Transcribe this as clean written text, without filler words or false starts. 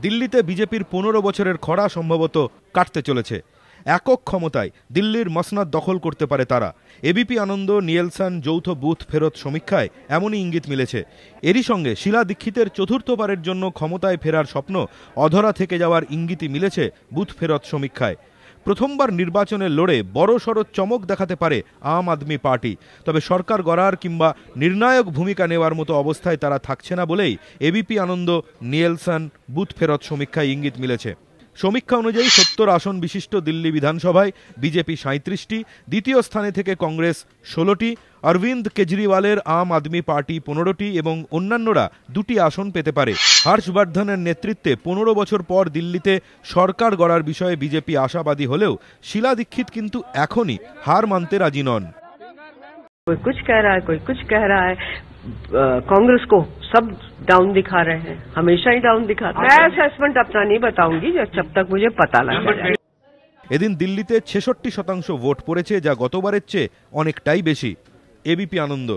দিল্লিতে বিজেপির 15 বছরের খরা সম্ভবত কাটতে চলেছে। একক ক্ষমতায় দিল্লির মসনদ দখল করতে পারে তারা। এবিপি আনন্দ নিয়েলসন যৌথ বুথ ফেরত সমীক্ষায় এমনই ইঙ্গিত মিলেছে। এরই সঙ্গে শীলা দীক্ষিতের চতুর্থবারের জন্য ক্ষমতায় ফেরার স্বপ্ন অধরা থেকে যাওয়ার ইঙ্গিতই মিলেছে বুথ ফেরত সমীক্ষায়। প্রথমবার নির্বাচনে লড়ে বড়সড় চমক দেখাতে পারে আম আদমি পার্টি, তবে সরকার গড়ার কিংবা নির্ণায়ক ভূমিকা নেওয়ার মতো অবস্থায় তারা থাকছে না বলেই এবিপি আনন্দ নিয়েলসন বুথ ফেরত সমীক্ষায় ইঙ্গিত মিলেছে। সমীক্ষা অনুযায়ী 70 আসন বিশিষ্ট দিল্লি বিধানসভায় বিজেপি 37টি, দ্বিতীয় স্থানে থেকে কংগ্রেস 16টি, অরবিন্দ কেজরিওয়ালের আম আদমি পার্টি 15টি এবং অন্যান্যরা 2টি আসন পেতে পারে। হর্ষবর্ধনের নেতৃত্বে 15 বছর পর দিল্লিতে সরকার গড়ার বিষয়ে বিজেপি আশাবাদী হলেও শীলা দীক্ষিত কিন্তু এখনই হার মানতে রাজি নন। कोई कुछ कह रहा है, कोई कुछ कह रहा है। कांग्रेस को सब डाउन दिखा रहे हैं, हमेशा ही डाउन दिखाते हैं। मैं असेसमेंट अपना नहीं बताऊंगी जब तक मुझे पता लग जाए। এদিন দিল্লিতে 66% ভোট পড়েছে, যা গতবারের চেয়ে অনেকটাই বেশি। এবিপি আনন্দ।